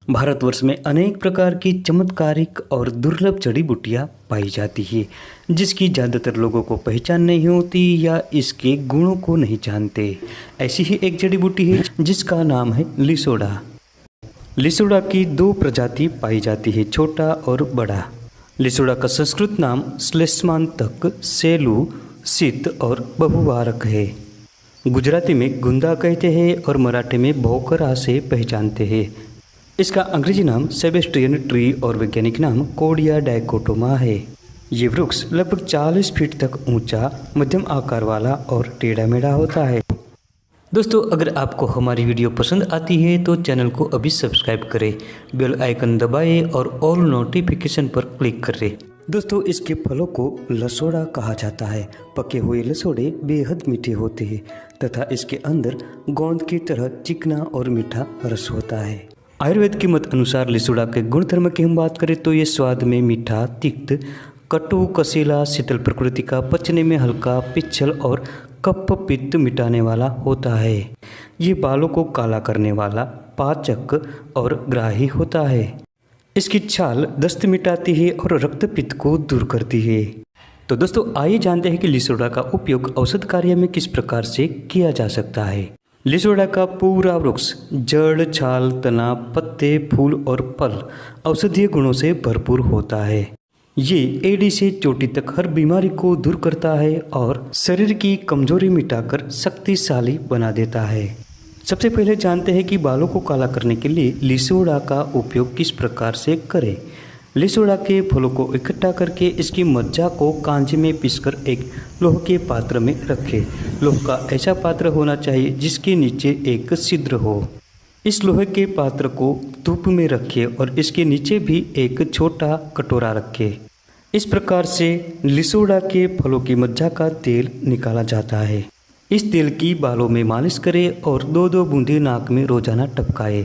भारतवर्ष में अनेक प्रकार की चमत्कारिक और दुर्लभ जड़ी बूटियाँ पाई जाती है, जिसकी ज़्यादातर लोगों को पहचान नहीं होती या इसके गुणों को नहीं जानते। ऐसी ही एक जड़ी बूटी है जिसका नाम है लिसोड़ा। लिसोड़ा की दो प्रजाति पाई जाती है, छोटा और बड़ा। लिसोड़ा का संस्कृत नाम श्लेष्मांतक, सेलू, सित और बहुवारक है। गुजराती में गुंदा कहते हैं और मराठी में भोकरा से पहचानते हैं। इसका अंग्रेजी नाम सेबेस्टियन ट्री और वैज्ञानिक नाम कोडिया डाइकोटोमा है। ये वृक्ष लगभग 40 फीट तक ऊंचा, मध्यम आकार वाला और टेढ़ा मेढ़ा होता है। दोस्तों, अगर आपको हमारी वीडियो पसंद आती है तो चैनल को अभी सब्सक्राइब करें, बेल आइकन दबाएं और ऑल नोटिफिकेशन पर क्लिक करें। दोस्तों, इसके फलों को लसोड़ा कहा जाता है। पके हुए लसोड़े बेहद मीठे होते हैं तथा इसके अंदर गोंद की तरह चिकना और मीठा रस होता है। आयुर्वेद के मत अनुसार लिसोड़ा के गुणधर्म की हम बात करें तो ये स्वाद में मीठा, तिक्त, कटु, कसीला, शीतल प्रकृति का, पचने में हल्का, पिच्छल और कफ पित्त मिटाने वाला होता है। ये बालों को काला करने वाला, पाचक और ग्राही होता है। इसकी छाल दस्त मिटाती है और रक्त पित्त को दूर करती है। तो दोस्तों, आइए जानते हैं कि लिसोड़ा का उपयोग औषध कार्य में किस प्रकार से किया जा सकता है। लिसोड़ा का पूरा वृक्ष जड़, छाल, तना, पत्ते, फूल और फल औषधीय गुणों से भरपूर होता है। ये एड़ी से चोटी तक हर बीमारी को दूर करता है और शरीर की कमजोरी मिटाकर शक्तिशाली बना देता है। सबसे पहले जानते हैं कि बालों को काला करने के लिए लिसोड़ा का उपयोग किस प्रकार से करें। लिसोड़ा के फलों को इकट्ठा करके इसकी मज्जा को कांचे में पीसकर एक लोह के पात्र में रखें। लोह का ऐसा पात्र होना चाहिए जिसके नीचे एक छिद्र हो। इस लोहे के पात्र को धूप में रखें और इसके नीचे भी एक छोटा कटोरा रखें। इस प्रकार से लिसोड़ा के फलों की मज्जा का तेल निकाला जाता है। इस तेल की बालों में मालिश करें और 2-2 बूंदे नाक में रोजाना टपकाएं।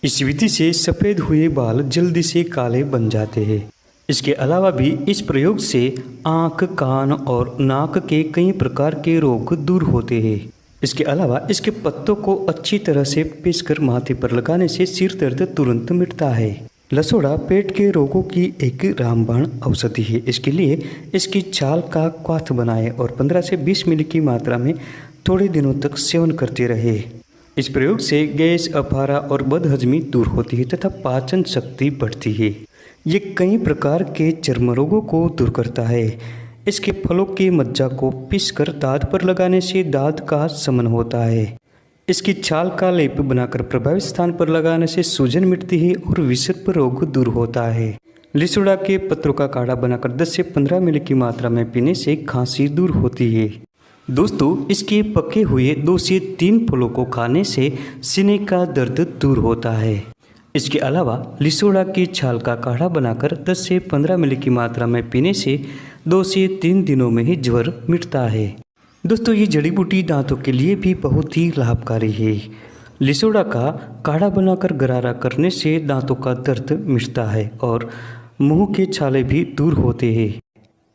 इस विधि से सफ़ेद हुए बाल जल्दी से काले बन जाते हैं। इसके अलावा भी इस प्रयोग से आँख, कान और नाक के कई प्रकार के रोग दूर होते हैं। इसके अलावा इसके पत्तों को अच्छी तरह से पीसकर माथे पर लगाने से सिर दर्द तुरंत मिटता है। लसोड़ा पेट के रोगों की एक रामबाण औषधि है। इसके लिए इसकी छाल का क्वाथ बनाएं और 15 से 20 मिली की मात्रा में थोड़े दिनों तक सेवन करते रहे। इस प्रयोग से गैस, अफारा और बदहजमी दूर होती है तथा पाचन शक्ति बढ़ती है। ये कई प्रकार के चर्म रोगों को दूर करता है। इसके फलों के मज्जा को पीसकर दांत पर लगाने से दांत का शमन होता है। इसकी छाल का लेप बनाकर प्रभावित स्थान पर लगाने से सूजन मिटती है और विषर्प रोग दूर होता है। लिसोड़ा के पत्रों का काढ़ा बनाकर 10 से 15 मिली की मात्रा में पीने से खांसी दूर होती है। दोस्तों, इसके पके हुए 2 से 3 फलों को खाने से सीने का दर्द दूर होता है। इसके अलावा लिसोड़ा की छाल का काढ़ा बनाकर 10 से 15 मिली की मात्रा में पीने से 2 से 3 दिनों में ही ज्वर मिटता है। दोस्तों, ये जड़ी बूटी दांतों के लिए भी बहुत ही लाभकारी है। लिसोड़ा का काढ़ा बनाकर गरारा करने से दांतों का दर्द मिटता है और मुंह के छाले भी दूर होते हैं।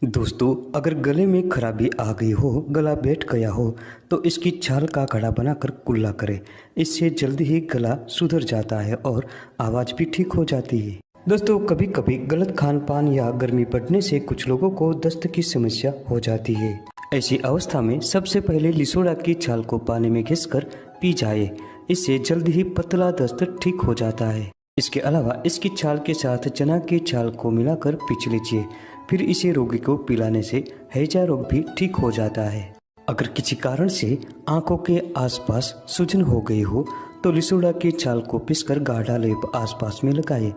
दोस्तों, अगर गले में खराबी आ गई हो, गला बैठ गया हो तो इसकी छाल का काढ़ा बनाकर कुल्ला करें। इससे जल्दी ही गला सुधर जाता है और आवाज़ भी ठीक हो जाती है। दोस्तों, कभी कभी गलत खान पान या गर्मी पड़ने से कुछ लोगों को दस्त की समस्या हो जाती है। ऐसी अवस्था में सबसे पहले लिसोड़ा की छाल को पानी में घिसकर पी जाए। इससे जल्दी ही पतला दस्त ठीक हो जाता है। इसके अलावा इसकी छाल के साथ चना की छाल को मिलाकर पीच लीजिए। फिर इसे रोगी को पिलाने से हैजा रोग भी ठीक हो जाता है। अगर किसी कारण से आंखों के आसपास सूजन हो गई हो तो लिसोड़ा की छाल को पीसकर गाढ़ा लेप आसपास में लगाएं।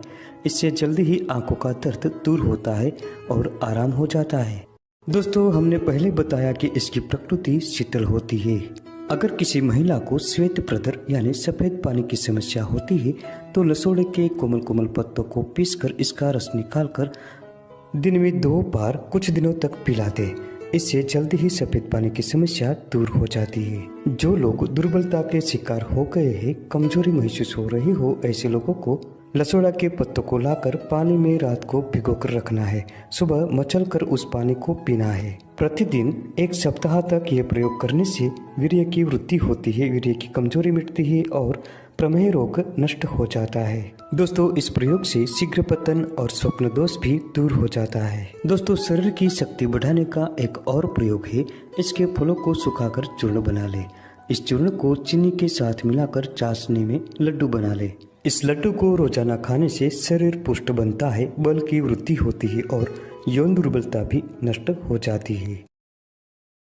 इससे जल्दी ही आंखों का दर्द दूर होता है और आराम हो जाता है। दोस्तों, हमने पहले बताया कि इसकी प्रकृति शीतल होती है। अगर किसी महिला को श्वेत प्रदर यानी सफ़ेद पानी की समस्या होती है तो लसोड़े के कोमल कोमल पत्तों को पीसकर इसका रस निकालकर दिन में 2 बार कुछ दिनों तक पिला दे। इससे जल्दी ही सफ़ेद पानी की समस्या दूर हो जाती है। जो लोग दुर्बलता के शिकार हो गए हैं, कमजोरी महसूस हो रही हो, ऐसे लोगों को लसोड़ा के पत्तों को लाकर पानी में रात को भिगोकर रखना है। सुबह मचलकर उस पानी को पीना है। प्रतिदिन 1 सप्ताह तक यह प्रयोग करने से वीर्य की वृद्धि होती है, वीर्य की कमजोरी मिटती है और प्रमेह रोग नष्ट हो जाता है। दोस्तों इस प्रयोग से शीघ्र पतन और स्वप्न दोष भी दूर हो जाता है। दोस्तों शरीर की शक्ति बढ़ाने का एक और प्रयोग है, इसके फलों को सुखाकर चूर्ण बना ले। इस चूर्ण को चीनी के साथ मिलाकर चाशनी में लड्डू बना ले। इस लड्डू को रोजाना खाने से शरीर पुष्ट बनता है, बल की वृद्धि होती है और यौन दुर्बलता भी नष्ट हो जाती है।